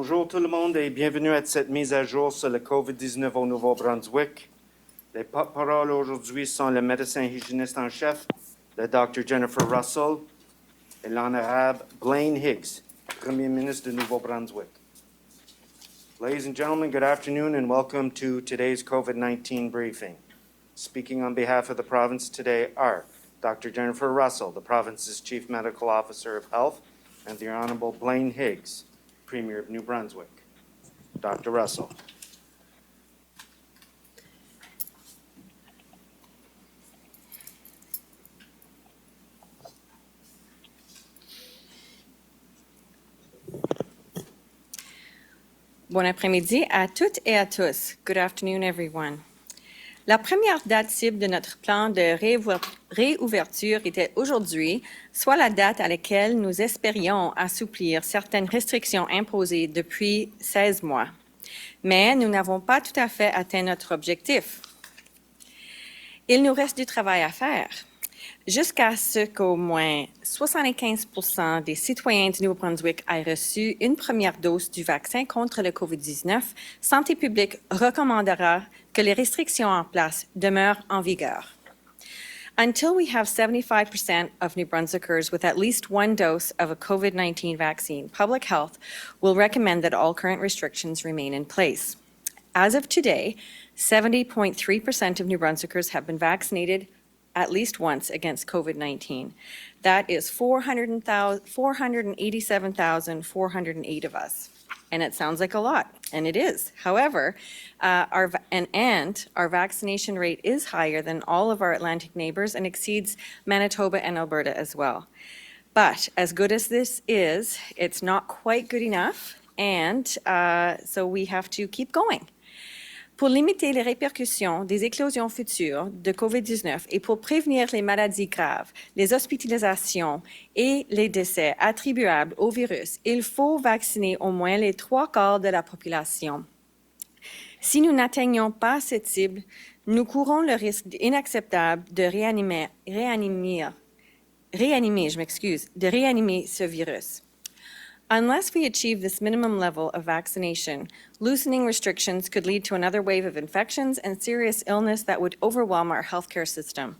Bonjour tout le monde et bienvenue à cette mise à jour sur le COVID-19 au Nouveau-Brunswick. Les porte-paroles aujourd'hui sont le médecin hygiéniste en chef, le Dr. Jennifer Russell, et l'honorable Blaine Higgs, Premier ministre du Nouveau-Brunswick. Ladies and gentlemen, good afternoon and welcome to today's COVID-19 briefing. Speaking on behalf of the province today are Dr. Jennifer Russell, the province's Chief Medical Officer of Health, and the Honorable Blaine Higgs, Premier of New Brunswick. Dr. Russell. Bon après-midi à toutes et à tous. Good afternoon, everyone. La première date cible de notre plan de réouverture était aujourd'hui, soit la date à laquelle nous espérions assouplir certaines restrictions imposées depuis 16 mois. Mais nous n'avons pas tout à fait atteint notre objectif. Il nous reste du travail à faire. Jusqu'à ce qu'au moins 75% des citoyens du Nouveau-Brunswick aient reçu une première dose du vaccin contre le COVID-19, Santé publique recommandera que les restrictions en place demeurent en vigueur. Until we have 75% of New Brunswickers with at least one dose of a COVID-19 vaccine, Public Health will recommend that all current restrictions remain in place. As of today, 70.3% of New Brunswickers have been vaccinated at least once against COVID-19. That is 487,408 of us. And it sounds like a lot, and it is. However, our vaccination rate is higher than all of our Atlantic neighbors and exceeds Manitoba and Alberta as well. But as good as this is, it's not quite good enough, and so we have to keep going. Pour limiter les répercussions des éclosions futures de COVID-19 et pour prévenir les maladies graves, les hospitalisations et les décès attribuables au virus, il faut vacciner au moins les 3/4 de la population. Si nous n'atteignons pas cette cible, nous courons le risque inacceptable de réanimer ce virus. Unless we achieve this minimum level of vaccination, loosening restrictions could lead to another wave of infections and serious illness that would overwhelm our healthcare system.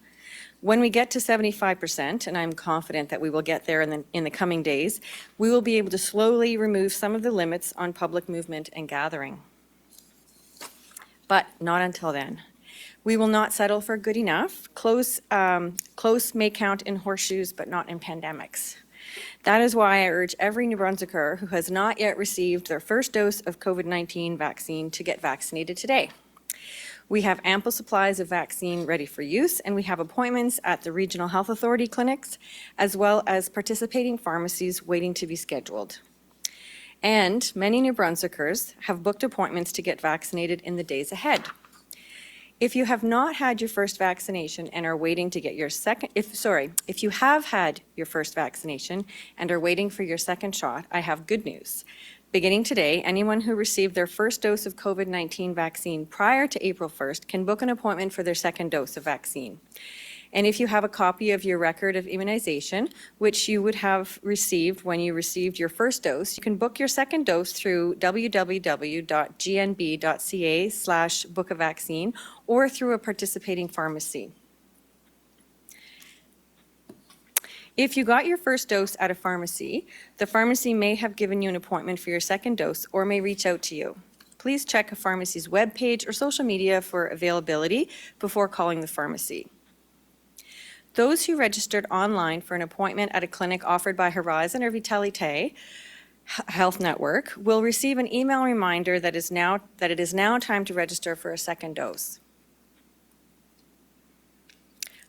When we get to 75%, and I'm confident that we will get there in the coming days, we will be able to slowly remove some of the limits on public movement and gathering. But not until then. We will not settle for good enough. Close may count in horseshoes, but not in pandemics. That is why I urge every New Brunswicker who has not yet received their first dose of COVID-19 vaccine to get vaccinated today. We have ample supplies of vaccine ready for use, and we have appointments at the Regional Health Authority clinics, as well as participating pharmacies waiting to be scheduled. And many New Brunswickers have booked appointments to get vaccinated in the days ahead. If you have not had your first vaccination and are waiting to get your if you have had your first vaccination and are waiting for your second shot, I have good news. Beginning today, anyone who received their first dose of COVID-19 vaccine prior to April 1st can book an appointment for their second dose of vaccine. And if you have a copy of your record of immunization, which you would have received when you received your first dose, you can book your second dose through www.gnb.ca/book-a-vaccine or through a participating pharmacy. If you got your first dose at a pharmacy, the pharmacy may have given you an appointment for your second dose or may reach out to you. Please check a pharmacy's webpage or social media for availability before calling the pharmacy. Those who registered online for an appointment at a clinic offered by Horizon or Vitalite Health Network will receive an email reminder that it is now time to register for a second dose.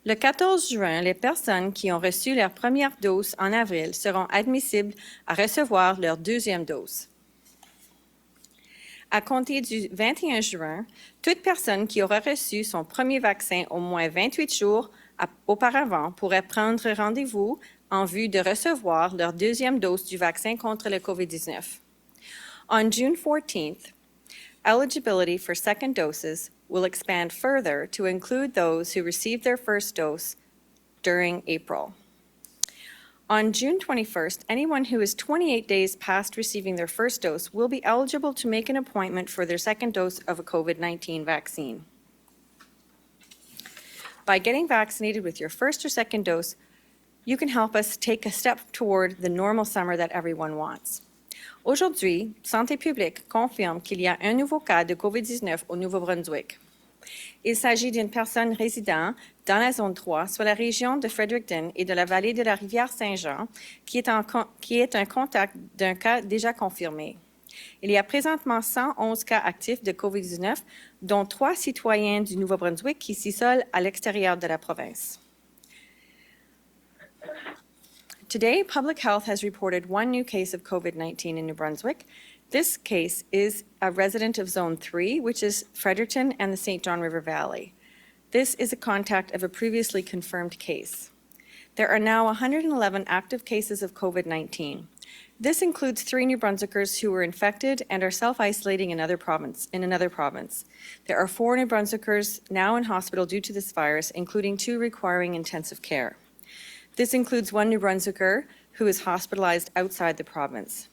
Le 14 juin, les personnes qui ont reçu leur première dose en avril seront admissibles à recevoir leur deuxième dose. À compter du 21 juin, toute personne qui aura reçu son premier vaccin au moins 28 jours auparavant pourrait prendre rendez-vous en vue de recevoir leur deuxième dose du vaccin contre le COVID-19. On June 14th, eligibility for second doses will expand further to include those who received their first dose during April. On June 21st, anyone who is 28 days past receiving their first dose will be eligible to make an appointment for their second dose of a COVID-19 vaccine. By getting vaccinated with your first or second dose, you can help us take a step toward the normal summer that everyone wants. Aujourd'hui, Santé publique confirme qu'il y a un nouveau cas de COVID-19 au Nouveau-Brunswick. Il s'agit d'une personne résidant dans la zone 3 sur la région de Fredericton et de la vallée de la rivière Saint-Jean, qui est un contact d'un cas déjà confirmé. Il y a présentement 111 cas actifs de COVID-19, dont 3 citoyens du Nouveau-Brunswick qui s'isolent à l'extérieur de la province. Today, Public Health has reported one new case of COVID-19 in New Brunswick. This case is a resident of Zone 3, which is Fredericton and the St. John River Valley. This is a contact of a previously confirmed case. There are now 111 active cases of COVID-19. This includes 3 New Brunswickers who were infected and are self-isolating in another province. There are 4 New Brunswickers now in hospital due to this virus, including 2 requiring intensive care. This includes 1 New Brunswicker who is hospitalized outside the province.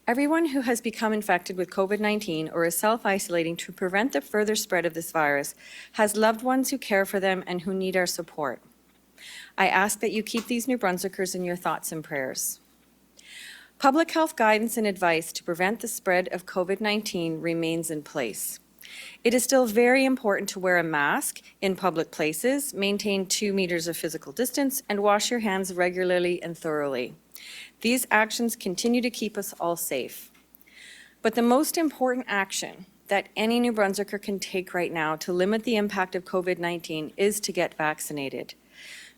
Everyone who has become infected with COVID-19 or is self-isolating to prevent the further spread of this virus has loved ones who care for them and who need our support. I ask that you keep these New Brunswickers in your thoughts and prayers. Public health guidance and advice to prevent the spread of COVID-19 remains in place. It is still very important to wear a mask in public places, maintain 2 meters of physical distance, and wash your hands regularly and thoroughly. These actions continue to keep us all safe. But the most important action that any New Brunswicker can take right now to limit the impact of COVID-19 is to get vaccinated.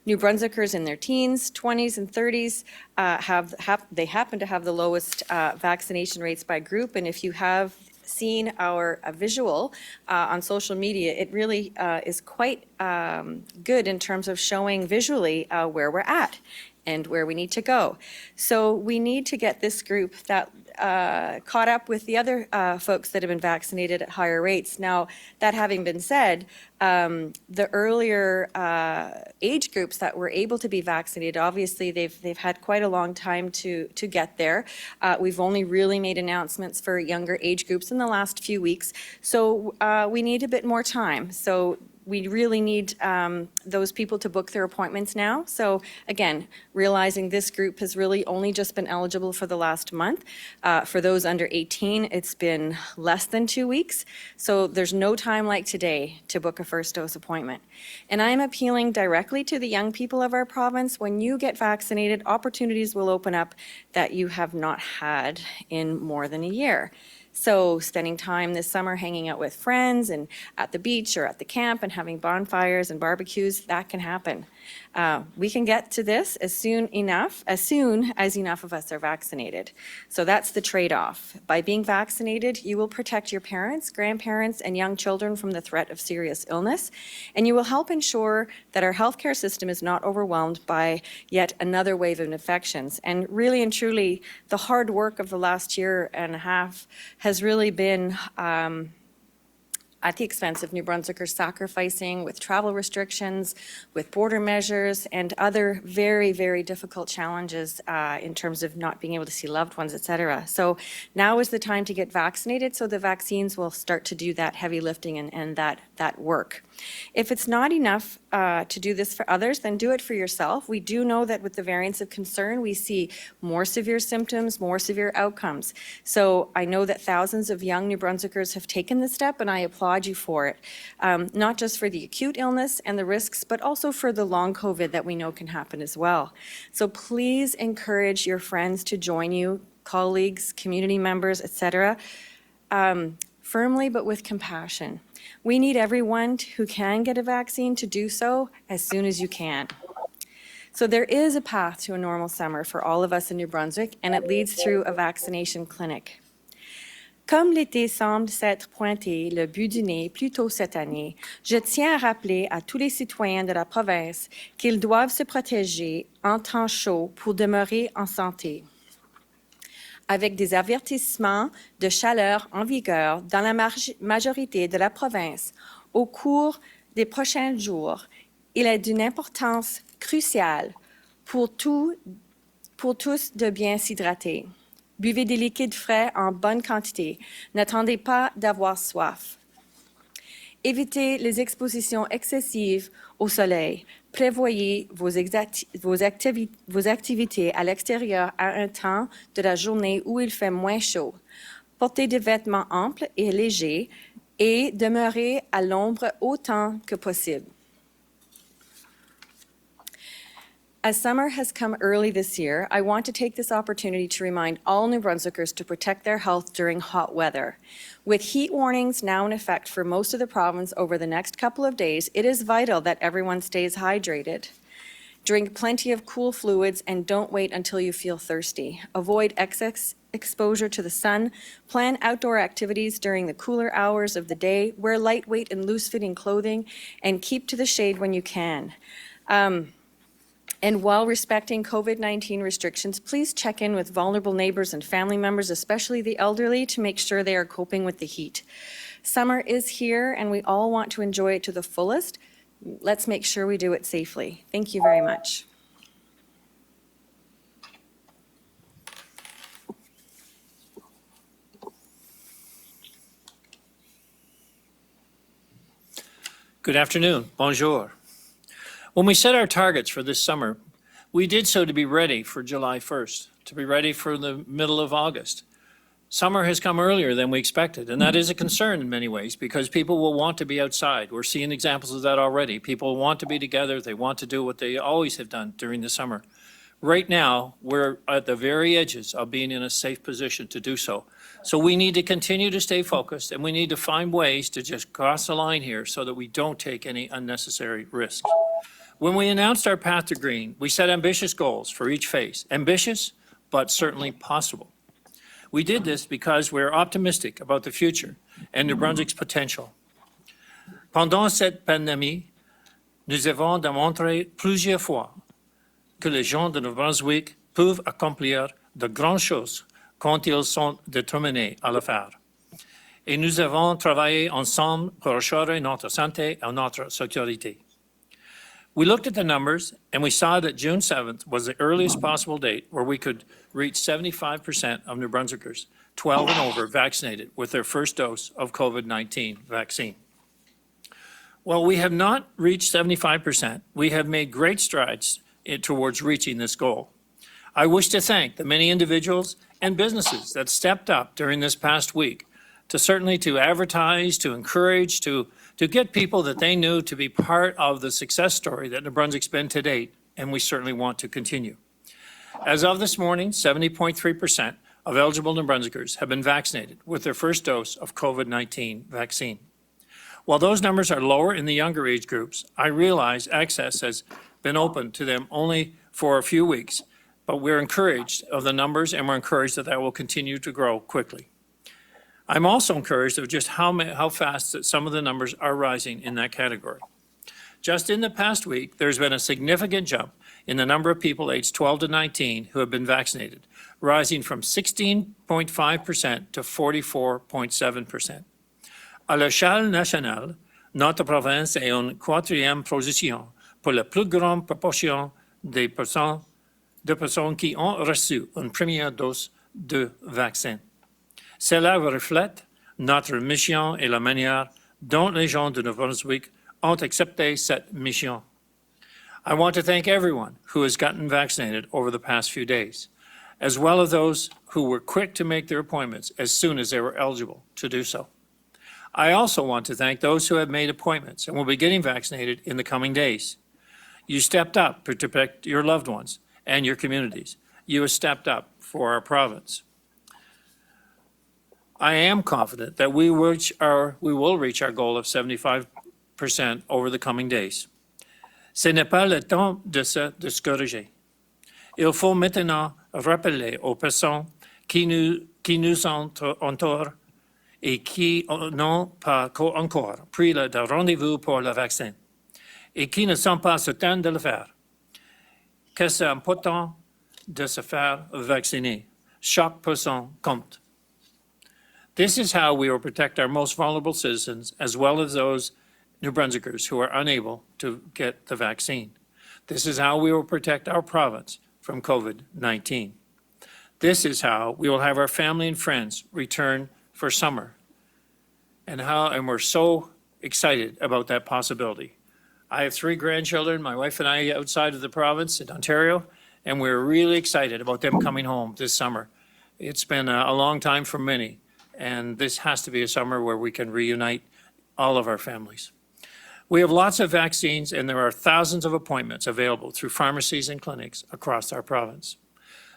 New Brunswickers in their teens, 20s, and 30s happen to have the lowest vaccination rates by group, and if you have seen our visual on social media, it really is quite good in terms of showing visually where we're at and where we need to go. So we need to get this group that caught up with the other folks that have been vaccinated at higher rates. Now, that having been said, the earlier age groups that were able to be vaccinated, obviously they've had quite a long time to get there. We've only really made announcements for younger age groups in the last few weeks, so we need a bit more time. So we really need those people to book their appointments now. So again, realizing this group has really only just been eligible for the last month. For those under 18, it's been less than 2 weeks. So there's no time like today to book a first dose appointment. And I'm appealing directly to the young people of our province. When you get vaccinated, opportunities will open up that you have not had in more than a year. So spending time this summer hanging out with friends and at the beach or at the camp and having bonfires and barbecues, that can happen. We can get to this as soon as enough of us are vaccinated. So that's the trade-off. By being vaccinated, you will protect your parents, grandparents, and young children from the threat of serious illness, and you will help ensure that our healthcare system is not overwhelmed by yet another wave of infections. And really and truly, the hard work of the last year and a half has really been at the expense of New Brunswickers sacrificing with travel restrictions, with border measures, and other very, very difficult challenges in terms of not being able to see loved ones, et cetera. So now is the time to get vaccinated so the vaccines will start to do that heavy lifting and that work. If it's not enough to do this for others, then do it for yourself. We do know that with the variants of concern, we see more severe symptoms, more severe outcomes. So I know that thousands of young New Brunswickers have taken this step, and I applaud you for it, not just for the acute illness and the risks, but also for the long COVID that we know can happen as well. So please encourage your friends to join you, colleagues, community members, etc., firmly but with compassion. We need everyone who can get a vaccine to do so as soon as you can. So there is a path to a normal summer for all of us in New Brunswick, and it leads through a vaccination clinic. Comme l'été semble s'être pointé le bout du nez plus tôt cette année, je tiens à rappeler à tous les citoyens de la province qu'ils doivent se protéger en temps chaud pour demeurer en santé. Avec des avertissements de chaleur en vigueur dans la majorité de la province au cours des prochains jours, il est d'une importance cruciale Pour tous de bien s'hydrater. Buvez des liquides frais en bonne quantité. N'attendez pas d'avoir soif. Évitez les expositions excessives au soleil. Prévoyez vos activités à l'extérieur à un temps de la journée où il fait moins chaud. Portez des vêtements amples et légers et demeurez à l'ombre autant que possible. As summer has come early this year, I want to take this opportunity to remind all New Brunswickers to protect their health during hot weather. With heat warnings now in effect for most of the province over the next couple of days, it is vital that everyone stays hydrated. Drink plenty of cool fluids and don't wait until you feel thirsty. Avoid excess exposure to the sun. Plan outdoor activities during the cooler hours of the day. Wear lightweight and loose-fitting clothing and keep to the shade when you can. And while respecting COVID-19 restrictions, please check in with vulnerable neighbors and family members, especially the elderly, to make sure they are coping with the heat. Summer is here and we all want to enjoy it to the fullest. Let's make sure we do it safely. Thank you very much. Good afternoon. Bonjour. When we set our targets for this summer, we did so to be ready for July 1st, to be ready for the middle of August. Summer has come earlier than we expected, and that is a concern in many ways because people will want to be outside. We're seeing examples of that already. People want to be together. They want to do what they always have done during the summer. Right now, we're at the very edges of being in a safe position to do so. So we need to continue to stay focused, and we need to find ways to just cross the line here so that we don't take any unnecessary risks. When we announced our path to green, we set ambitious goals for each phase. Ambitious, but certainly possible. We did this because we're optimistic about the future and New Brunswick's potential. Pendant cette pandémie, nous avons démontré plusieurs fois que les gens de New Brunswick peuvent accomplir de grandes choses quand ils sont déterminés à le faire. Et nous avons travaillé ensemble pour assurer notre santé et notre sécurité. We looked at the numbers and we saw that June 7th was the earliest possible date where we could reach 75% of New Brunswickers 12 and over vaccinated with their first dose of COVID-19 vaccine. While we have not reached 75%, we have made great strides towards reaching this goal. I wish to thank the many individuals and businesses that stepped up during this past week to advertise, to encourage, to get people that they knew to be part of the success story that New Brunswick's been to date, and we certainly want to continue. As of this morning, 70.3% of eligible New Brunswickers have been vaccinated with their first dose of COVID-19 vaccine. While those numbers are lower in the younger age groups, I realize access has been open to them only for a few weeks, but we're encouraged of the numbers and we're encouraged that that will continue to grow quickly. I'm also encouraged of just how fast that some of the numbers are rising in that category. Just in the past week, there's been a significant jump in the number of people aged 12 to 19 who have been vaccinated, rising from 16.5% to 44.7%. À l'échelle nationale, notre province est en quatrième position pour la plus grande proportion des personnes qui ont reçu une première dose de vaccin. Cela reflète notre mission et la manière dont les gens de New Brunswick ont accepté cette mission. I want to thank everyone who has gotten vaccinated over the past few days, as well as those who were quick to make their appointments as soon as they were eligible to do so. I also want to thank those who have made appointments and will be getting vaccinated in the coming days. You stepped up to protect your loved ones and your communities. You have stepped up for our province. I am confident that we will reach our goal of 75% over the coming days. Ce n'est pas le temps de se discourager. Il faut maintenant rappeler aux personnes qui nous entourent et qui n'ont pas encore pris le rendez-vous pour le vaccin et qui ne sont pas certains de le faire, que c'est important de se faire vacciner. Chaque personne compte. This is how we will protect our most vulnerable citizens as well as those New Brunswickers who are unable to get the vaccine. This is how we will protect our province from COVID-19. This is how we will have our family and friends return for summer. And we're so excited about that possibility. I have 3 grandchildren, my wife and I, outside of the province in Ontario, and we're really excited about them coming home this summer. It's been a long time for many, and this has to be a summer where we can reunite all of our families. We have lots of vaccines, and there are thousands of appointments available through pharmacies and clinics across our province.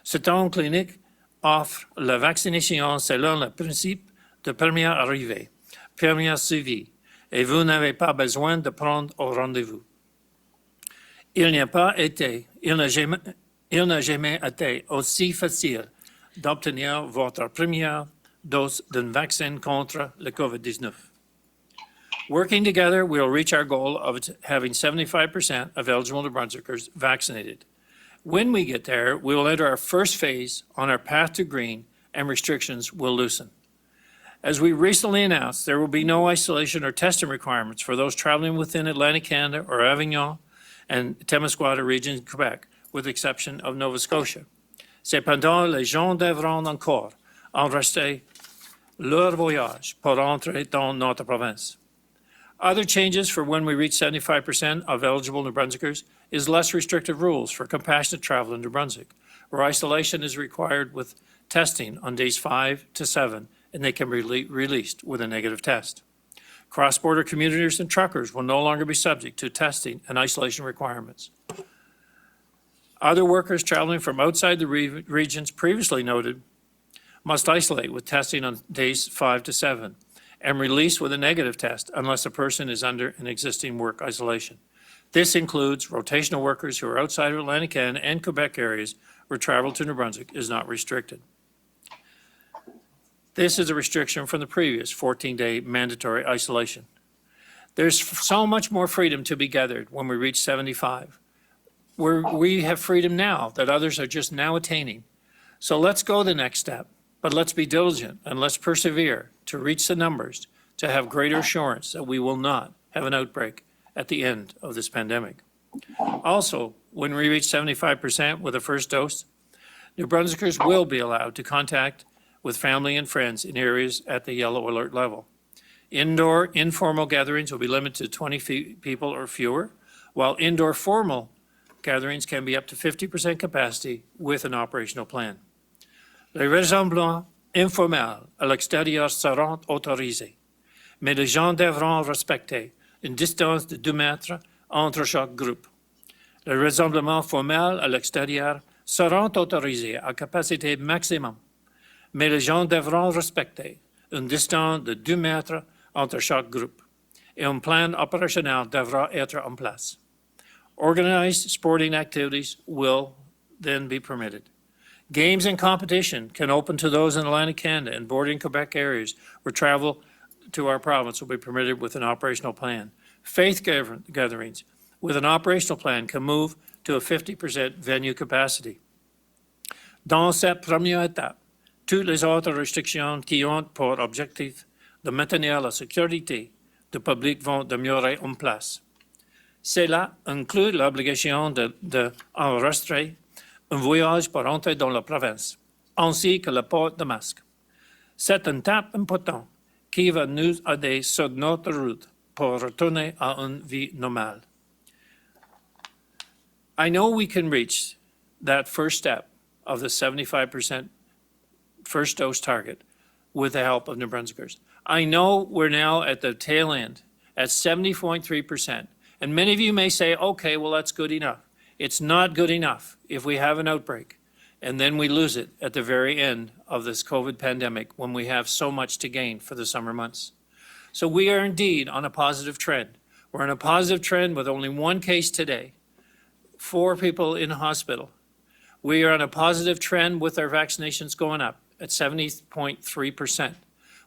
Cette clinique offre la vaccination selon le principe de premier arrivé, premier suivi, et vous n'avez pas besoin de prendre au rendez-vous. Il n'a jamais été aussi facile d'obtenir votre première dose d'un vaccin contre le COVID-19. Working together, we will reach our goal of having 75% of eligible New Brunswickers vaccinated. When we get there, we will enter our first phase on our path to green, and restrictions will loosen. As we recently announced, there will be no isolation or testing requirements for those traveling within Atlantic Canada or Avignon and Témiscouata region in Quebec, with the exception of Nova Scotia. Cependant, les gens devront encore enregistrer leur voyage pour entrer dans notre province. Other changes for when we reach 75% of eligible New Brunswickers is less restrictive rules for compassionate travel in New Brunswick, where isolation is required with testing on days 5 to 7, and they can be released with a negative test. Cross-border commuters and truckers will no longer be subject to testing and isolation requirements. Other workers traveling from outside the regions previously noted must isolate with testing on days 5 to 7 and release with a negative test unless a person is under an existing work isolation. This includes rotational workers who are outside of Atlantic Canada and Quebec areas where travel to New Brunswick is not restricted. This is a restriction from the previous 14-day mandatory isolation. There's so much more freedom to be gathered when we reach 75. We have freedom now that others are just now attaining. So let's go the next step, but let's be diligent and let's persevere to reach the numbers to have greater assurance that we will not have an outbreak at the end of this pandemic. Also, when we reach 75% with the first dose, New Brunswickers will be allowed to contact with family and friends in areas at the yellow alert level. Indoor informal gatherings will be limited to 20 people or fewer, while indoor formal gatherings can be up to 50% capacity with an operational plan. Les rassemblements informels à l'extérieur seront autorisés, mais les gens devront respecter une distance de 2 mètres entre chaque groupe. Les rassemblements formels à l'extérieur seront autorisés à capacité maximum, mais les gens devront respecter une distance de 2 mètres entre chaque groupe, et un plan opérationnel devra être en place. Organized sporting activities will then be permitted. Games and competition can open to those in Atlantic Canada and bordering Quebec areas where travel to our province will be permitted with an operational plan. Faith gatherings with an operational plan can move to a 50% venue capacity. Dans cette première étape, toutes les autres restrictions qui ont pour objectif de maintenir la sécurité du public vont demeurer en place. Cela inclut l'obligation d'enregistrer un voyage pour entrer dans la province, ainsi que le port de masque. C'est une étape importante qui va nous aider sur notre route pour retourner à une vie normale. I know we can reach that first step of the 75% first dose target with the help of New Brunswickers. I know we're now at the tail end at 70.3%. And many of you may say, okay, well, that's good enough. It's not good enough if we have an outbreak and then we lose it at the very end of this COVID pandemic when we have so much to gain for the summer months. So we are indeed on a positive trend. We're on a positive trend with only 1 case today, 4 people in hospital. We are on a positive trend with our vaccinations going up at 70.3%.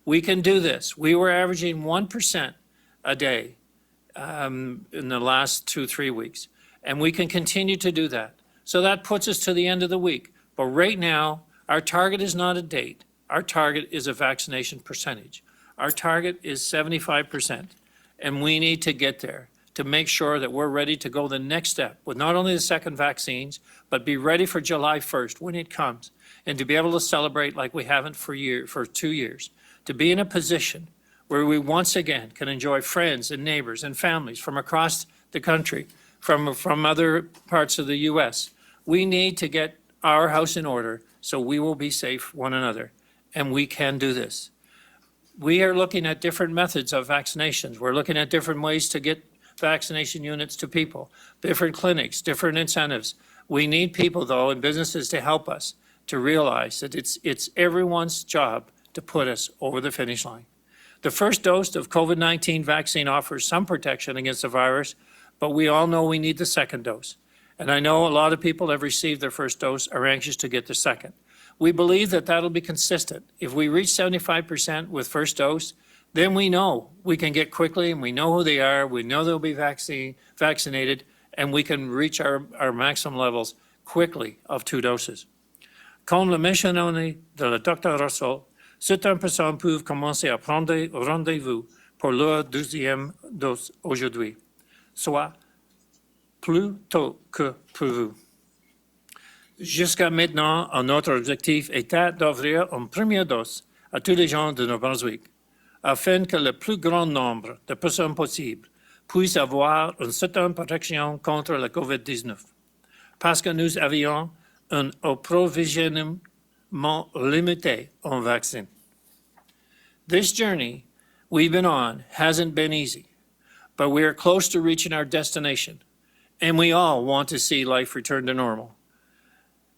We can do this. We were averaging 1% a day in the last 2-3 weeks, and we can continue to do that. So that puts us to the end of the week. But right now, our target is not a date. Our target is a vaccination percentage. Our target is 75%, and we need to get there to make sure that we're ready to go the next step with not only the second vaccines, but be ready for July 1st when it comes, and to be able to celebrate like we haven't for 2 years, to be in a position where we once again can enjoy friends and neighbors and families from across the country, from other parts of the U.S. We need to get our house in order so we will be safe one another, and we can do this. We are looking at different methods of vaccinations. We're looking at different ways to get vaccination units to people, different clinics, different incentives. We need people, though, and businesses to help us to realize that it's everyone's job to put us over the finish line. The first dose of COVID-19 vaccine offers some protection against the virus, but we all know we need the second dose. And I know a lot of people have received their first dose, are anxious to get the second. We believe that that'll be consistent. If we reach 75% with first dose, then we know we can get quickly, and we know who they are, we know they'll be vaccinated, and we can reach our maximum levels quickly of 2 doses. Comme le mentionné de le Dr. Russell, certaines personnes peuvent commencer à prendre rendez-vous pour leur deuxième dose aujourd'hui, soit plus tôt que prévu. Jusqu'à maintenant, notre objectif était d'offrir une première dose à tous les gens de New Brunswick, afin que le plus grand nombre de personnes possible puissent avoir une certaine protection contre la COVID-19, parce que nous avions un approvisionnement limité en vaccins. This journey we've been on hasn't been easy, but we are close to reaching our destination, and we all want to see life return to normal.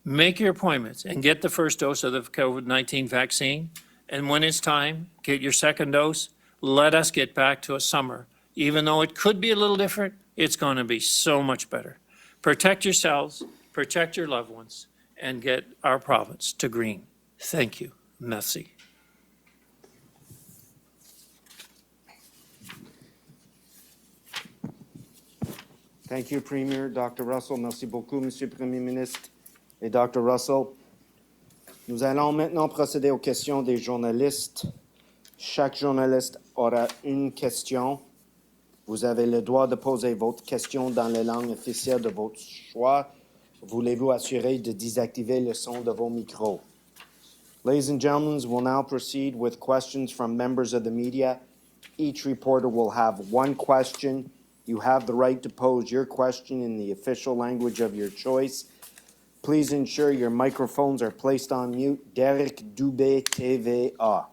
Make your appointments and get the first dose of the COVID-19 vaccine, and when it's time, get your second dose. Let us get back to a summer. Even though it could be a little different, it's going to be so much better. Protect yourselves, protect your loved ones, and get our province to green. Thank you. Merci. Thank you, Premier. Dr. Russell, merci beaucoup, Monsieur le Premier ministre et Dr. Russell. Nous allons maintenant procéder aux questions des journalistes. Chaque journaliste aura une question. Vous avez le droit de poser votre question dans la langue officielle de votre choix. Voulez-vous assurer de désactiver le son de vos micros? Ladies and gentlemen, we'll now proceed with questions from members of the media. Each reporter will have one question. You have the right to pose your question in the official language of your choice. Please ensure your microphones are placed on mute. Derek Dubé, TVA.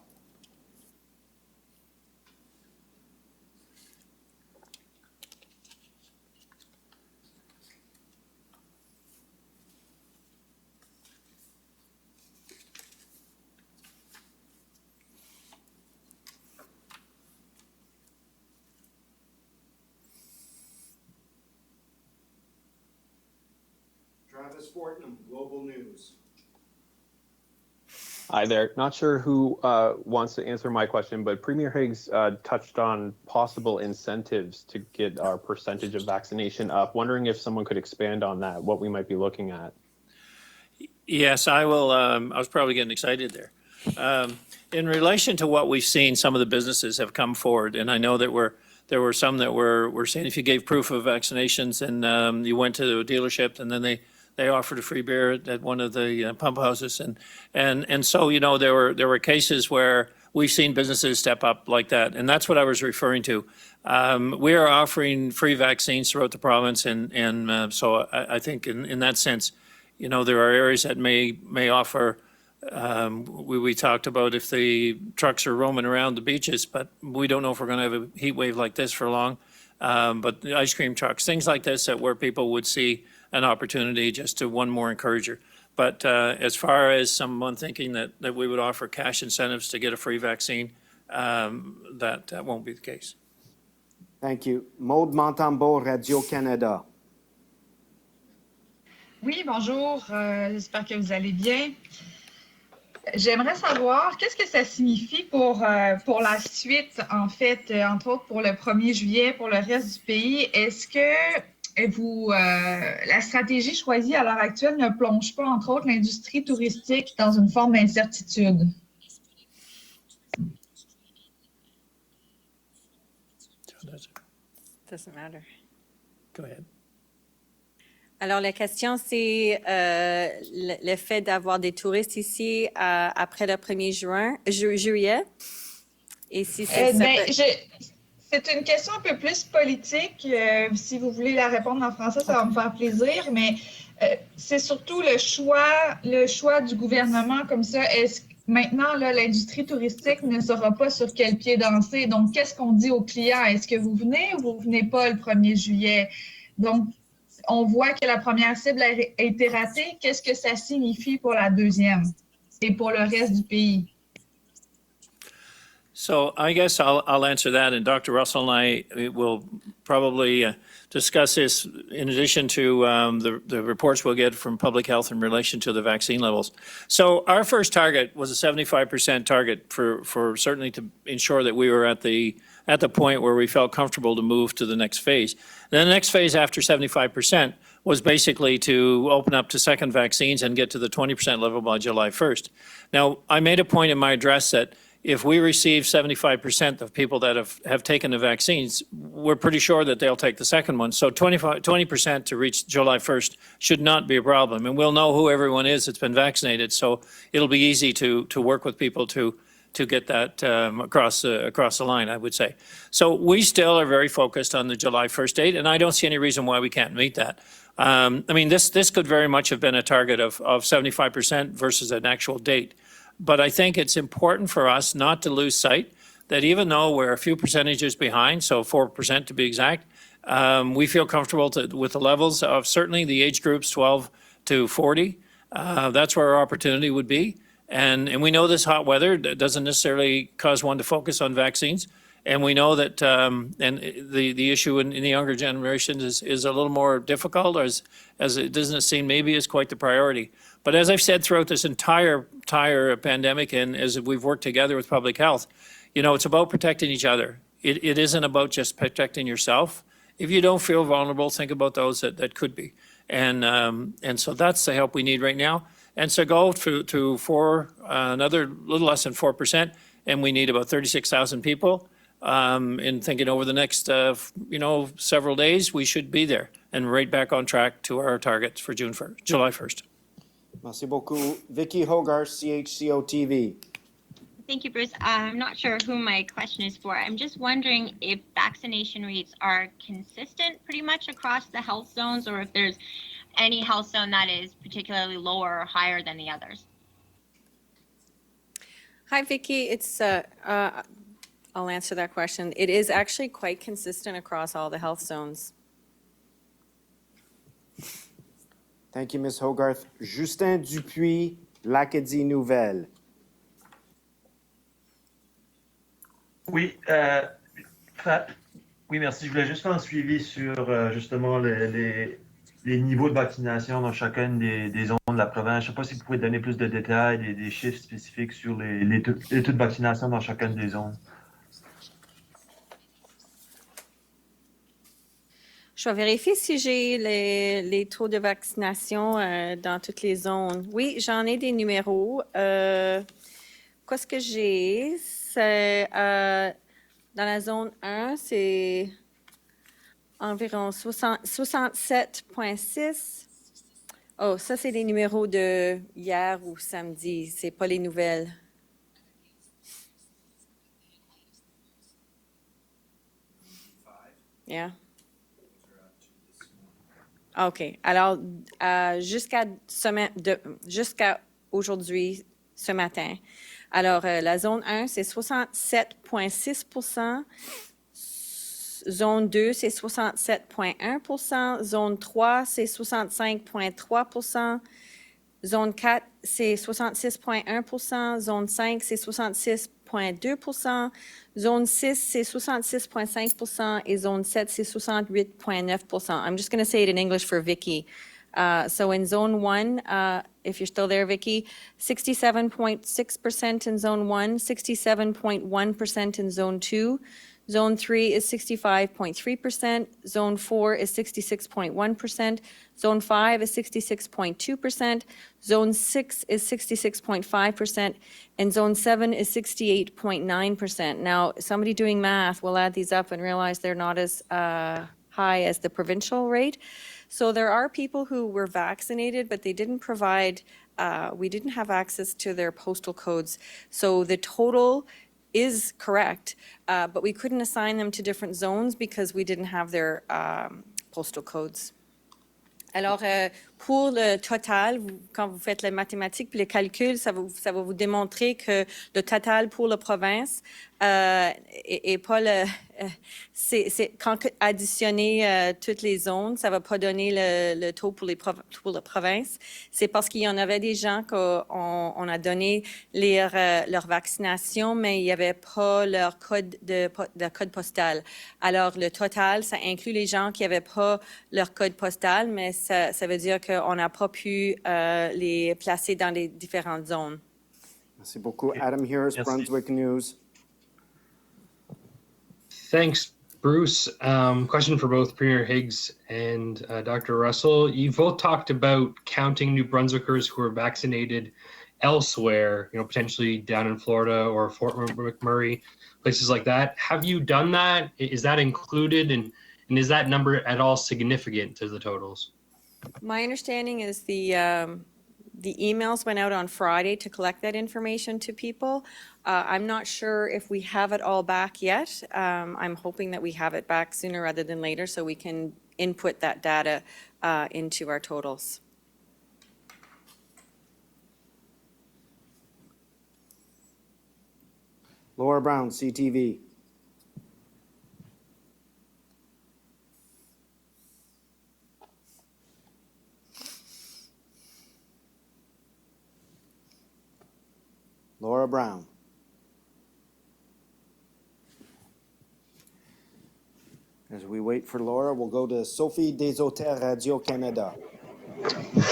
Travis Fortnum, Global News. Hi there. Not sure who wants to answer my question, but Premier Higgs touched on possible incentives to get our percentage of vaccination up. Wondering if someone could expand on that, what we might be looking at. Yes, I will. I was probably getting excited there. In relation to what we've seen, some of the businesses have come forward, and I know that there were some that were saying if you gave proof of vaccinations and you went to a dealership and then they offered a free beer at one of the pump houses, and so there were cases where we've seen businesses step up like that, and that's what I was referring to. We are offering free vaccines throughout the province, and so I think in that sense, there are areas that may offer. We talked about if the trucks are roaming around the beaches, but we don't know if we're going to have a heat wave like this for long. But the ice cream trucks, things like this, where people would see an opportunity just to one more encourager. But as far as someone thinking that we would offer cash incentives to get a free vaccine, that won't be the case. Thank you. Maude Montembeau, Radio-Canada. Oui, bonjour. J'espère que vous allez bien. J'aimerais savoir qu'est-ce que ça signifie pour la suite, en fait, entre autres pour le 1er juillet, pour le reste du pays. Est-ce que la stratégie choisie à l'heure actuelle ne plonge pas, entre autres, l'industrie touristique dans une forme d'incertitude? Doesn't matter. Go ahead. Alors, la question, c'est le fait d'avoir des touristes ici après le 1er juillet. Et si c'est c'est une question un peu plus politique. Si vous voulez la répondre en français, ça va me faire plaisir. Mais c'est surtout le choix du gouvernement comme ça. Est-ce maintenant, là, l'industrie touristique ne saura pas sur quel pied danser. Donc, qu'est-ce qu'on dit aux clients? Est-ce que vous venez ou vous venez pas le 1er juillet? Donc, on voit que la première cible a été ratée. Qu'est-ce que ça signifie pour la deuxième et pour le reste du pays? So I guess I'll answer that, and Dr. Russell and I will probably discuss this in addition to the reports we'll get from public health in relation to the vaccine levels. So our first target was a 75% target for certainly to ensure that we were at the point where we felt comfortable to move to the next phase. And the next phase after 75% was basically to open up to second vaccines and get to the 20% level by July 1st. Now, I made a point in my address that if we receive 75% of people that have taken the vaccines, we're pretty sure that they'll take the second one. So 20% to reach July 1st should not be a problem. And we'll know who everyone is that's been vaccinated. So it'll be easy to work with people to get that across the line, I would say. So we still are very focused on the July 1st date, and I don't see any reason why we can't meet that. I mean, this could very much have been a target of 75% versus an actual date. But I think it's important for us not to lose sight that even though we're a few percentages behind, so 4% to be exact, we feel comfortable with the levels of certainly the age groups 12 to 40. That's where our opportunity would be. And we know this hot weather doesn't necessarily cause one to focus on vaccines. And we know that and the issue in the younger generations is a little more difficult, as it doesn't seem maybe is quite the priority. But as I've said throughout this entire pandemic, and as we've worked together with public health, you know, it's about protecting each other. It isn't about just protecting yourself. If you don't feel vulnerable, think about those that could be. And so that's the help we need right now. And so go to another little less than 4%, and we need about 36,000 people. And thinking over the next, several days, we should be there and right back on track to our targets for July 1st. Merci beaucoup. Vicky Hogarth, CHCO-TV. Thank you, Bruce. I'm not sure who my question is for. I'm just wondering if vaccination rates are consistent pretty much across the health zones, or if there's any health zone that is particularly lower or higher than the others. Hi, Vicky. I'll answer that question. It is actually quite consistent across all the health zones. Thank you, Ms. Hogarth. Justin Dupuis, l'Acadie Nouvelle. Oui, oui, merci. Je voulais juste faire un suivi sur justement les niveaux de vaccination dans chacune des zones de la province. Je ne sais pas si vous pouvez donner plus de détails, des chiffres spécifiques sur les taux de vaccination dans chacune des zones. Je vais vérifier si j'ai les taux de vaccination dans toutes les zones. Oui, j'en ai des numéros. Qu'est-ce que j'ai? C'est dans la zone 1, c'est environ 67,6. Oh, ça, c'est les numéros de hier ou samedi. C'est pas les nouvelles. Yeah. OK. Alors, jusqu'à aujourd'hui, ce matin. Alors, la zone 1, c'est 67,6 %. Zone 2, c'est 67,1 %. Zone 3, c'est 65,3 % Zone 4, c'est 66,1 % Zone 5, c'est 66,2 % Zone 6, c'est 66,5 % et Zone 7, c'est 68,9 %. I'm just going to say it in English for Vicky. So in Zone 1, if you're still there, Vicky, 67,6% in Zone 1, 67,1% in Zone 2, Zone 3 is 65.3%. Zone 4 is 66.1%. Zone 5 is 66.2%. Zone 6 is 66.5%. And Zone 7 is 68.9%. Now, somebody doing math will add these up and realize they're not as high as the provincial rate. So there are people who were vaccinated, but they didn't provide, we didn't have access to their postal codes. So the total is correct, but we couldn't assign them to different zones because we didn't have their postal codes. Alors, pour le total, quand vous faites les mathématiques puis le calcul, ça va vous démontrer que le total pour la province et pas le... quand additionner toutes les zones, ça ne va pas donner le taux pour la province. C'est parce qu'il y en avait des gens qu'on a donné leur vaccination, mais il n'y avait pas leur code code postal. Alors, le total, ça inclut les gens qui n'avaient pas leur code postal, mais ça veut dire qu'on n'a pas pu les placer dans les différentes zones. Merci beaucoup. Adam Harris, Brunswick News. Thanks, Bruce. Question for both Premier Higgs and Dr. Russell. You've both talked about counting New Brunswickers who are vaccinated elsewhere, potentially down in Florida or Fort McMurray, places like that. Have you done that? Is that included? And is that number at all significant to the totals? My understanding is the emails went out on Friday to collect that information to people. I'm not sure if we have it all back yet. I'm hoping that we have it back sooner rather than later so we can input that data into our totals. Laura Brown, CTV. Laura Brown. As we wait for Laura, we'll go to Sophie Desautels, Radio-Canada.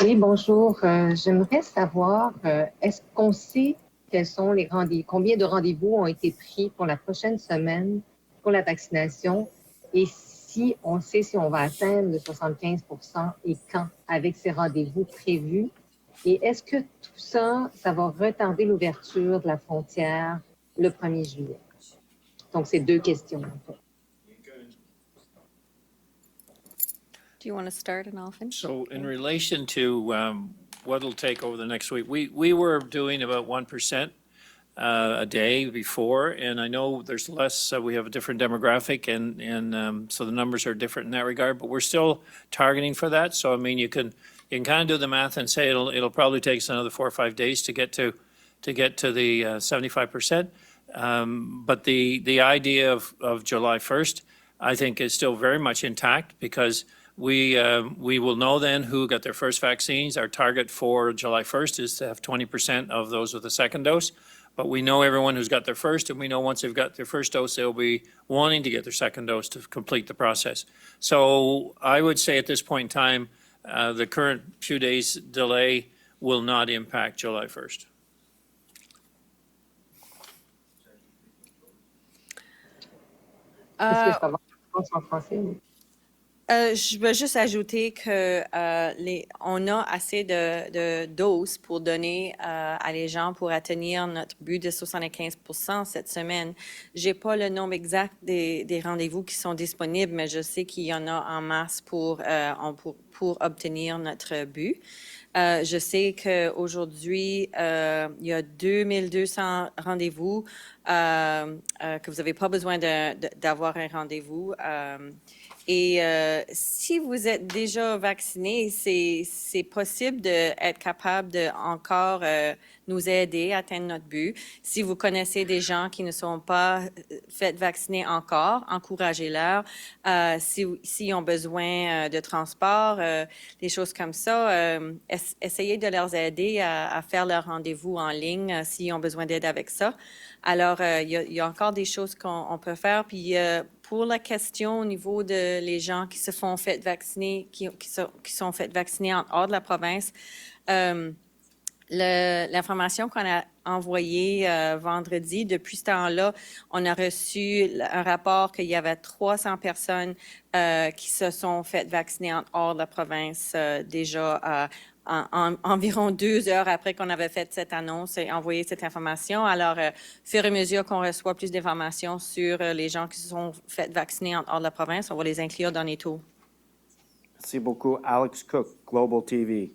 Oui, bonjour. J'aimerais savoir, est-ce qu'on sait quels sont les combien de rendez-vous ont été pris pour la prochaine semaine pour la vaccination et si on sait si on va atteindre le 75% et quand avec ces rendez-vous prévus? Et est-ce que tout ça, ça va retarder l'ouverture de la frontière le 1er juillet? Donc, c'est deux questions, en fait. Do you want to start and I'll finish? So in relation to what it'll take over the next week, we were doing about 1% a day before, and I know there's less, we have a different demographic, and so the numbers are different in that regard, but we're still targeting for that. So, I mean, you can kind of do the math and say it'll probably take us another 4 or 5 days to get to the 75%. But the idea of July 1st, I think, is still very much intact because we will know then who got their first vaccines. Our target for July 1st is to have 20% of those with a second dose. But we know everyone who's got their first, and we know once they've got their first dose, they'll be wanting to get their second dose to complete the process. So I would say at this point in time, the current few days delay will not impact July 1st. Est-ce que ça va en français? Je veux juste ajouter que on a assez de doses pour donner à les gens pour atteindre notre but de 75% cette semaine. J'ai pas le nombre exact des rendez-vous qui sont disponibles, mais je sais qu'il y en a en masse pour obtenir notre but. Je sais qu'aujourd'hui, il y a 2200 rendez-vous, que vous n'avez pas besoin d'avoir un rendez-vous. Et si vous êtes déjà vacciné, c'est possible d'être capable de encore nous aider à atteindre notre but. Si vous connaissez des gens qui ne sont pas fait vacciner encore, encouragez-leur. S'ils ont besoin de transport, des choses comme ça, essayez de leur aider à faire leur rendez-vous en ligne s'ils ont besoin d'aide avec ça. Alors, il y a encore des choses qu'on peut faire. Puis, pour la question au niveau de les gens qui se font fait vacciner, qui sont fait vacciner en hors de la province, L'information qu'on a envoyée vendredi, depuis ce temps-là, on a reçu un rapport qu'il y avait 300 personnes qui se sont faites vacciner en hors de la province déjà environ 2 heures après qu'on avait fait cette annonce et envoyé cette information. Alors, fur et à mesure qu'on reçoit plus d'informations sur les gens qui se sont fait vacciner en hors de la province, on va les inclure dans les taux. Merci beaucoup. Alex Cook, Global TV.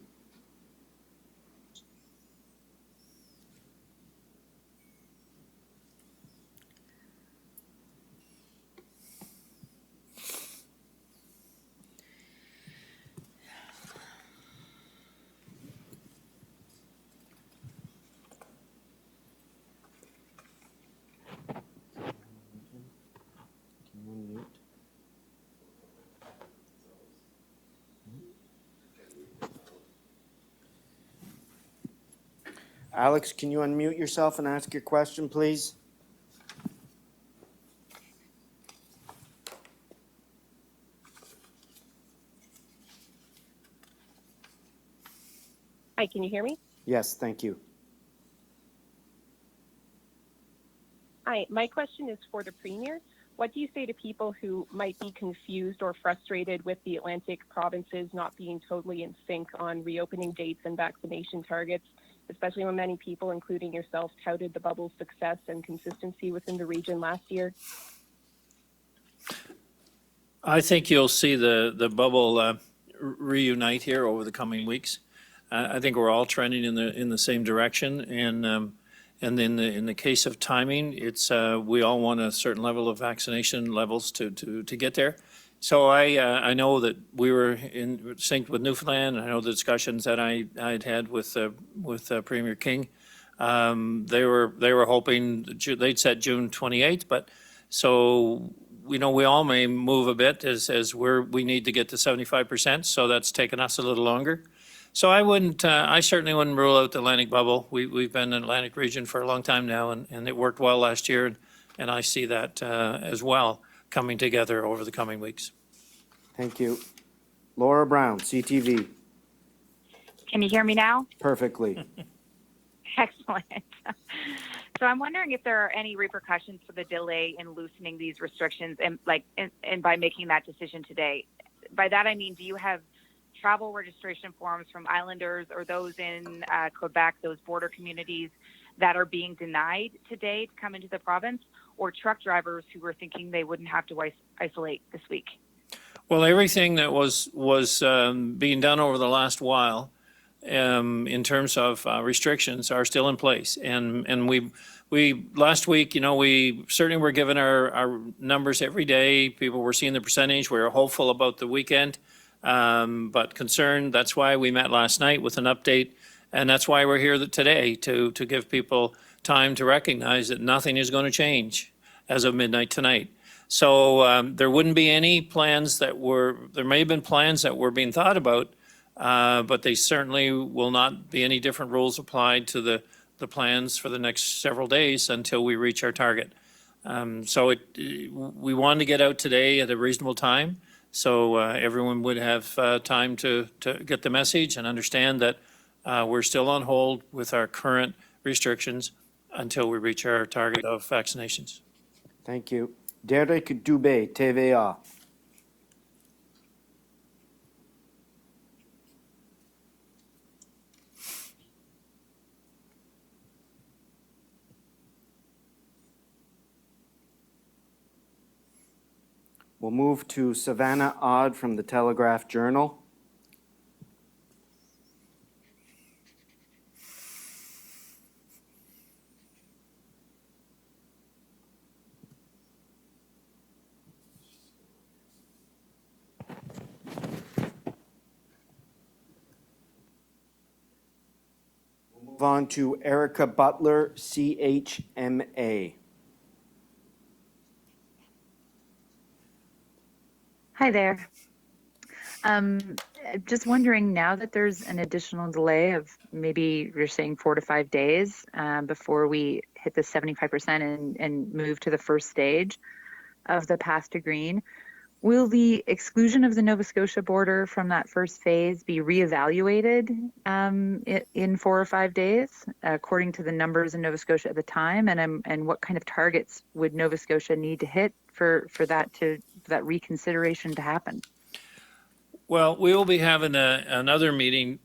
Alex, can you unmute yourself and ask your question, please? Hi, can you hear me? Yes, thank you. Hi, my question is for the Premier. What do you say to people who might be confused or frustrated with the Atlantic provinces not being totally in sync on reopening dates and vaccination targets, especially when many people, including yourself, touted the bubble's success and consistency within the region last year? I think you'll see the bubble reunite here over the coming weeks. I think we're all trending in the same direction, and in the case of timing, it's we all want a certain level of vaccination levels to get there. So I know that we were in sync with Newfoundland. I know the discussions that I'd had with Premier King. They were hoping they'd set June 28th, but so we know we all may move a bit as we need to get to 75%. So that's taken us a little longer. So I certainly wouldn't rule out the Atlantic bubble. We've been in the Atlantic region for a long time now, and it worked well last year, and I see that as well coming together over the coming weeks. Thank you. Laura Brown, CTV. Can you hear me now? Perfectly. Excellent. So I'm wondering if there are any repercussions for the delay in loosening these restrictions and by making that decision today. By that I mean, do you have travel registration forms from islanders or those in Quebec, those border communities that are being denied today to come into the province, or truck drivers who were thinking they wouldn't have to isolate this week? Well, everything that was being done over the last while in terms of restrictions are still in place. And we last week, we certainly were given our numbers every day. People were seeing the percentage. We were hopeful about the weekend. But concerned. That's why we met last night with an update, and that's why we're here today to give people time to recognize that nothing is going to change as of midnight tonight. So there wouldn't be any plans there may have been plans that were being thought about, but they certainly will not be any different rules applied to the plans for the next several days until we reach our target. So we wanted to get out today at a reasonable time, so everyone would have time to get the message and understand that we're still on hold with our current restrictions until we reach our target of vaccinations. Thank you. Derek Dubé, TVA. We'll move to Savannah Odd from the Telegraph Journal. We'll move on to Erica Butler, CHMA. Hi there. Just wondering, now that there's an additional delay of maybe you're saying 4 to 5 days before we hit the 75% and move to the first stage of the path to green, Will the exclusion of the Nova Scotia border from that first phase be reevaluated in 4 or 5 days, according to the numbers in Nova Scotia at the time? And what kind of targets would Nova Scotia need to hit for that reconsideration to happen? Well, we will be having another meeting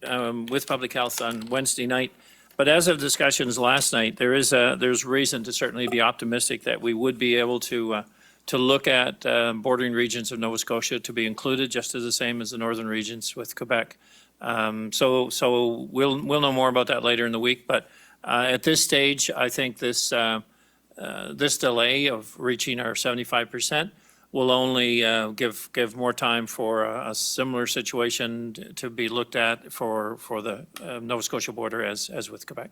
with Public Health on Wednesday night. But as of discussions last night, there's reason to certainly be optimistic that we would be able to look at bordering regions of Nova Scotia to be included, just as the same as the northern regions with Quebec. So we'll know more about that later in the week. But at this stage, I think this delay of reaching our 75% will only give more time for a similar situation to be looked at for the Nova Scotia border as with Quebec.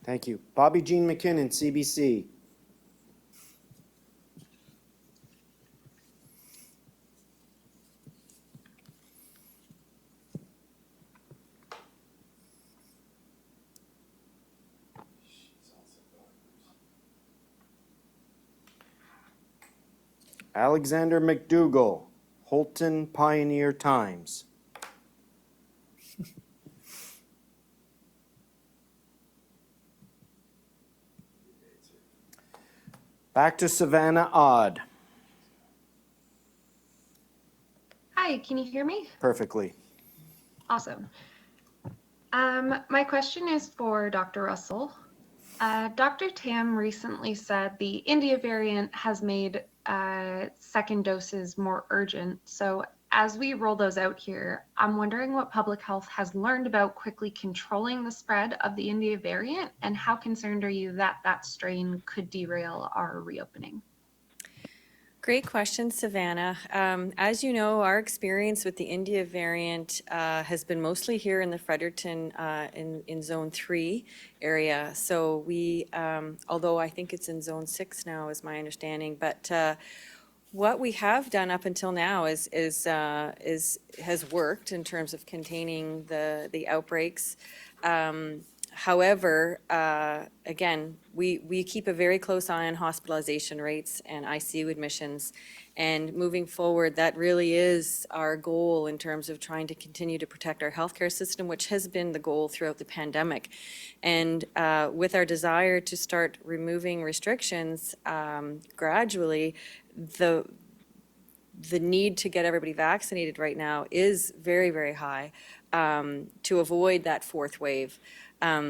Thank you. Bobby Jean McKinnon, CBC. Alexander McDougall, Holton Pioneer Times. Back to Savannah Odd. Hi, can you hear me? Perfectly. Awesome. My question is for Dr. Russell. Dr. Tam recently said the India variant has made second doses more urgent. So as we roll those out here, I'm wondering what public health has learned about quickly controlling the spread of the India variant, and how concerned are you that that strain could derail our reopening? Great question, Savannah. As you know, our experience with the India variant has been mostly here in the Fredericton in Zone 3 area. So we, although I think it's in Zone 6 now is my understanding, but what we have done up until now has worked in terms of containing the outbreaks. However, again, we keep a very close eye on hospitalization rates and ICU admissions. And moving forward, that really is our goal in terms of trying to continue to protect our healthcare system, which has been the goal throughout the pandemic. And with our desire to start removing restrictions gradually, the need to get everybody vaccinated right now is very, very high to avoid that fourth wave.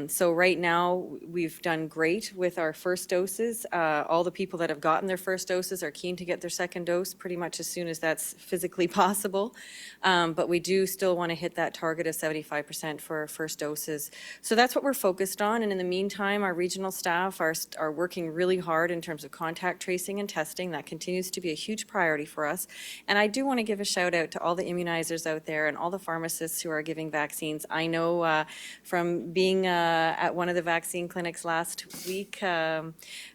So right now, we've done great with our first doses. All the people that have gotten their first doses are keen to get their second dose pretty much as soon as that's physically possible. But we do still want to hit that target of 75% for our first doses. So that's what we're focused on. And in the meantime, our regional staff are working really hard in terms of contact tracing and testing. That continues to be a huge priority for us. And I do want to give a shout out to all the immunizers out there and all the pharmacists who are giving vaccines. I know from being at one of the vaccine clinics last week, you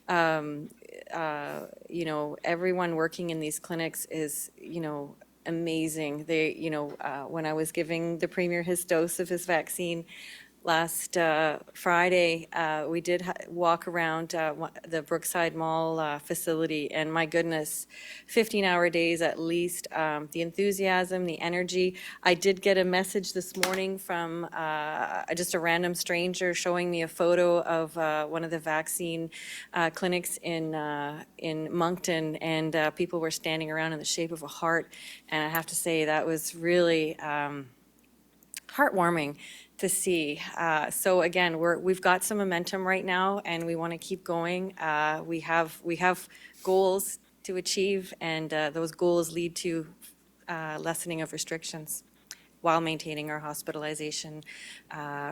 know, everyone working in these clinics is, you know, amazing. They, you know, when I was giving the Premier his dose of his vaccine last Friday, we did walk around the Brookside Mall facility, and my goodness, 15-hour days at least. The enthusiasm, the energy. I did get a message this morning from just a random stranger showing me a photo of one of the vaccine clinics in Moncton, and people were standing around in the shape of a heart, and I have to say that was really heartwarming to see. So again, we've got some momentum right now, and we want to keep going. We have goals to achieve, and those goals lead to lessening of restrictions while maintaining our hospitalization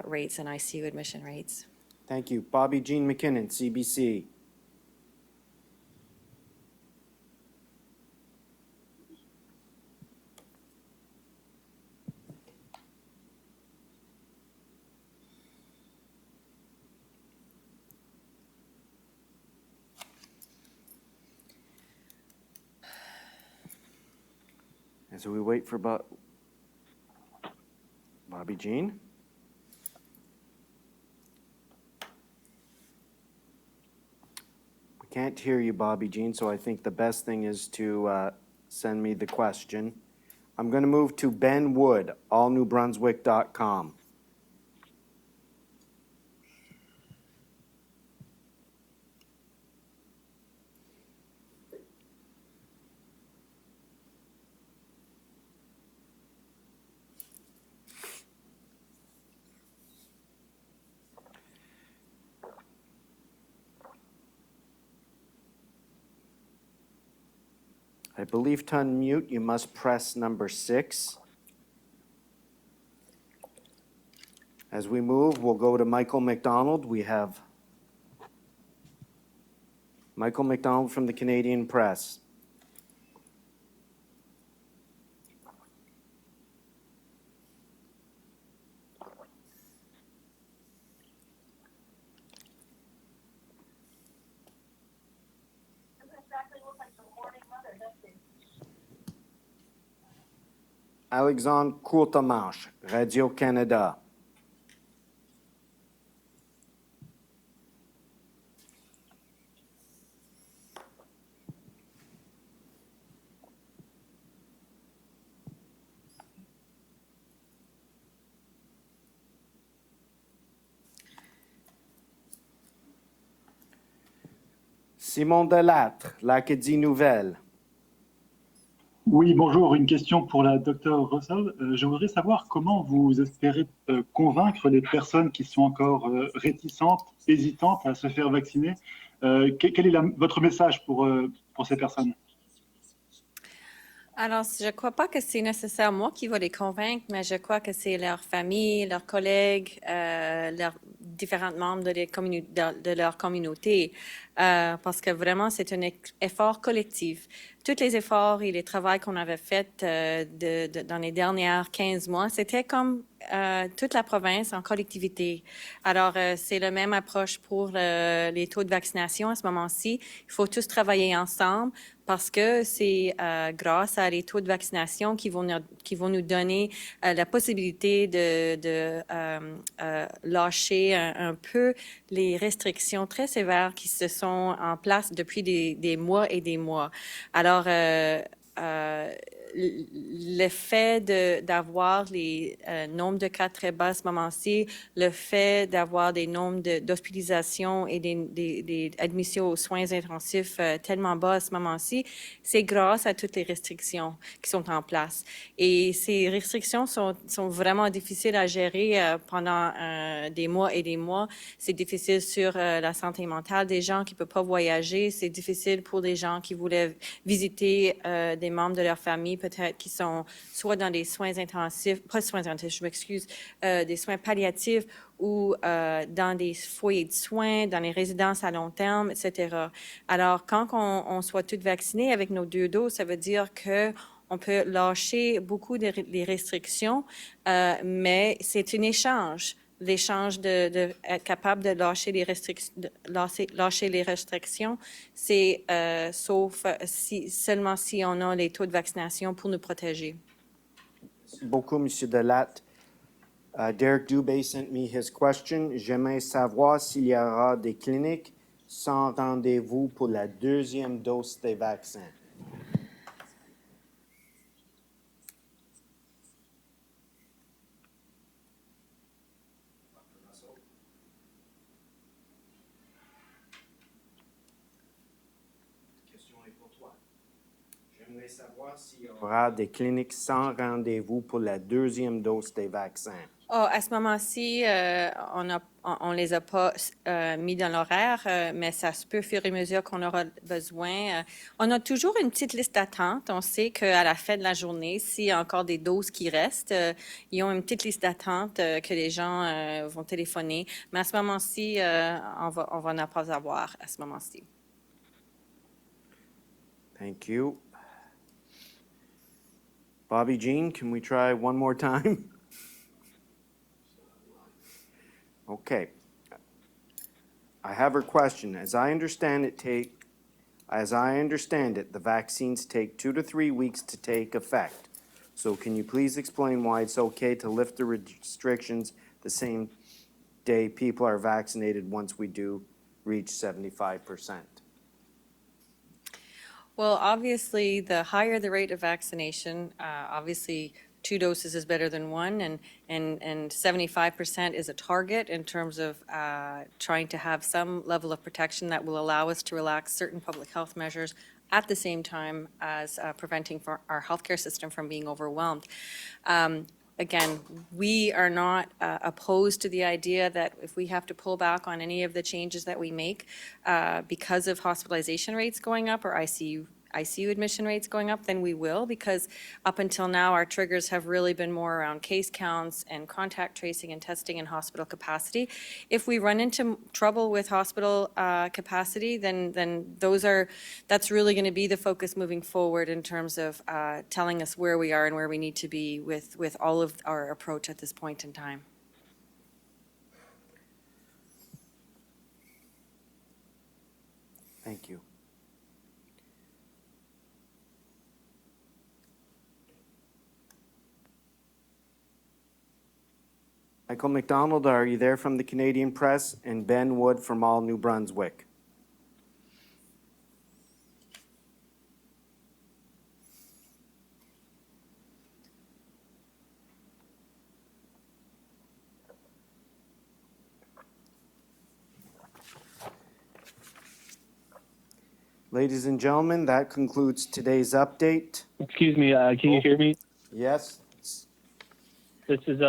rates and ICU admission rates. Thank you. Bobby Jean McKinnon, CBC. And so we wait for Bobby Jean. We can't hear you, Bobby Jean, so I think the best thing is to send me the question. I'm going to move to Ben Wood, allnewbrunswick.com. I believe to unmute, you must press number 6. As we move, we'll go to Michael McDonald. We have Michael McDonald from the Canadian Press. Alexandre Courtemanche, Radio-Canada. Simon Delattre, l'Acadie Nouvelle. Oui, bonjour. Une question pour la docteure Russell. Je voudrais savoir comment vous espérez convaincre les personnes qui sont encore réticentes, hésitantes à se faire vacciner. Quel est votre message pour ces personnes? Alors, je ne crois pas que c'est nécessairement moi qui va les convaincre, mais je crois que c'est leur famille, leurs collègues, leurs différents membres de leur communauté, parce que vraiment, c'est un effort collectif. Tous les efforts et les travaux qu'on avait faits dans les dernières 15 mois, c'était comme toute la province en collectivité. Alors, c'est la même approche pour les taux de vaccination à ce moment-ci. Il faut tous travailler ensemble parce que c'est grâce à les taux de vaccination qui vont nous donner la possibilité de lâcher un peu les restrictions très sévères qui se sont en place depuis des mois et des mois. Alors, le fait d'avoir les nombres de cas très bas à ce moment-ci, le fait d'avoir des nombres d'hospitalisation et des admissions aux soins intensifs tellement bas à ce moment-ci, c'est grâce à toutes les restrictions qui sont en place. Et ces restrictions sont vraiment difficiles à gérer pendant des mois et des mois. C'est difficile sur la santé mentale des gens qui ne peuvent pas voyager. C'est difficile pour des gens qui voulaient visiter des membres de leur famille, peut-être qui sont soit dans des soins intensifs, pas soins intensifs, je m'excuse, des soins palliatifs ou dans des foyers de soins, dans les résidences à long terme, etc. Alors, quand on soit tous vaccinés avec nos 2 doses, ça veut dire que on peut lâcher beaucoup des restrictions, mais c'est un échange. L'échange de être capable de lâcher les restrictions, c'est sauf seulement si on a les taux de vaccination pour nous protéger. Merci beaucoup, M. Delattre. Derek Dubé sent me his question. J'aimerais savoir s'il y aura des cliniques sans rendez-vous pour la 2e dose des vaccins. J'aimerais savoir s'il y aura des cliniques sans rendez-vous pour la 2e dose des vaccins. Oh, à ce moment-ci, on les a pas mis dans l'horaire, mais ça se peut au fur et à mesure qu'on aura besoin. On a toujours une petite liste d'attente. On sait qu'à la fin de la journée, s'il y a encore des doses qui restent, ils ont une petite liste d'attente que les gens vont téléphoner. Mais à ce moment-ci, on va n'en pas avoir à ce moment-ci. Thank you. Bobby Jean, can we try one more time? Okay. I have her question. As I understand it, the vaccines take 2 to 3 weeks to take effect. So can you please explain why it's okay to lift the restrictions the same day people are vaccinated once we do reach 75%? Well, obviously, the higher the rate of vaccination, obviously, 2 doses is better than 1, and 75% is a target in terms of trying to have some level of protection that will allow us to relax certain public health measures at the same time as preventing for our healthcare system from being overwhelmed. Again, we are not opposed to the idea that if we have to pull back on any of the changes that we make because of hospitalization rates going up or ICU admission rates going up, then we will, because up until now, our triggers have really been more around case counts and contact tracing and testing and hospital capacity. If we run into trouble with hospital capacity, then that's really going to be the focus moving forward in terms of telling us where we are and where we need to be with all of our approach at this point in time. Thank you. Michael McDonald, are you there from the Canadian Press? And Ben Wood from All New Brunswick. Ladies and gentlemen, that concludes today's update. Excuse me, can you hear me? Yes. This is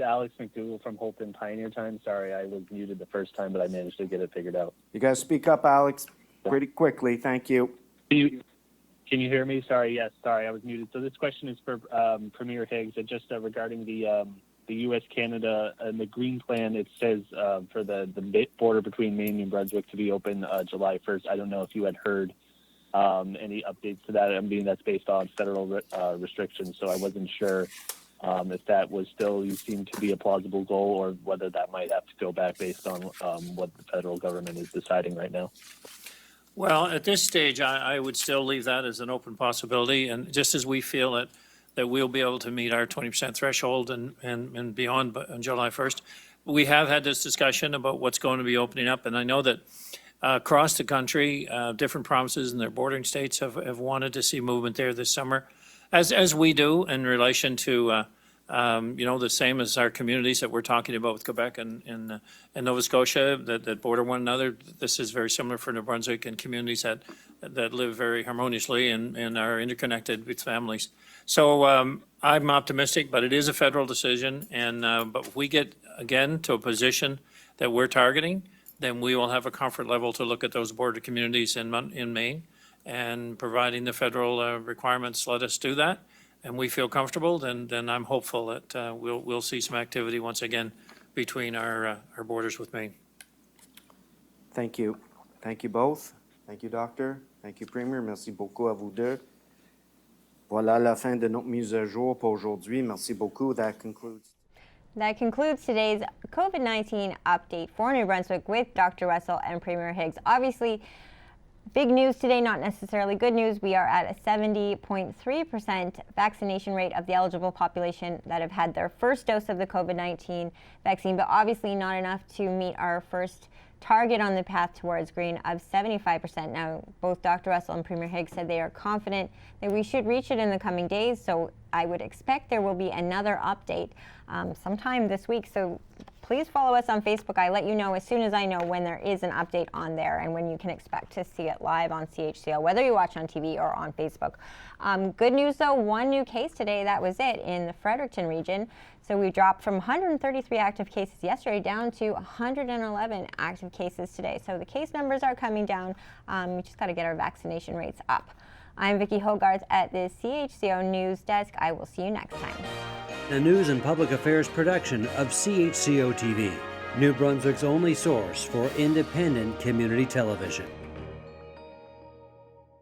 Alex McDougall from Hope and Pioneer Time. Sorry, I was muted the first time, but I managed to get it figured out. You got to speak up, Alex, pretty quickly. Thank you. Can you hear me? Sorry, yes, sorry, I was muted. So this question is for Premier Higgs, and just regarding the U.S. Canada and the Green Plan. It says for the border between Maine and New Brunswick to be open July 1st. I don't know if you had heard any updates to that. I mean, that's based on federal restrictions, so I wasn't sure. If that was still, you seem to be a plausible goal, or whether that might have to go back based on what the federal government is deciding right now. Well, at this stage, I would still leave that as an open possibility, and just as we feel that we'll be able to meet our 20% threshold and beyond on July 1st, we have had this discussion about what's going to be opening up, and I know that across the country, different provinces and their bordering states have wanted to see movement there this summer. As we do in relation to, the same as our communities that we're talking about with Quebec and Nova Scotia that border one another. This is very similar for New Brunswick and communities that live very harmoniously and are interconnected with families. So I'm optimistic, but it is a federal decision. And but if we get, again, to a position that we're targeting, then we will have a comfort level to look at those border communities in Maine. And providing the federal requirements let us do that, and we feel comfortable, then I'm hopeful that we'll see some activity once again between our borders with Maine. Thank you. Thank you both. Thank you, Doctor. Thank you, Premier. Merci beaucoup à vous deux. Voilà la fin de notre mise à jour pour aujourd'hui. Merci beaucoup. That concludes today's COVID-19 update for New Brunswick with Dr. Russell and Premier Higgs. Obviously, big news today, not necessarily good news. We are at a 70.3% vaccination rate of the eligible population that have had their first dose of the COVID-19 vaccine, but obviously not enough to meet our first target on the path towards green of 75%. Now, both Dr. Russell and Premier Higgs said they are confident that we should reach it in the coming days, so I would expect there will be another update sometime this week. So please follow us on Facebook. I let you know as soon as I know when there is an update on there and when you can expect to see it live on CHCO, whether you watch on TV or on Facebook. Good news though, 1 new case today, that was it, in the Fredericton region. So we dropped from 133 active cases yesterday down to 111 active cases today. So the case numbers are coming down. We just got to get our vaccination rates up. I'm Vicki Hogarth at the CHCO News Desk. I will see you next time. A news and public affairs production of CHCO-TV, New Brunswick's only source for independent community television.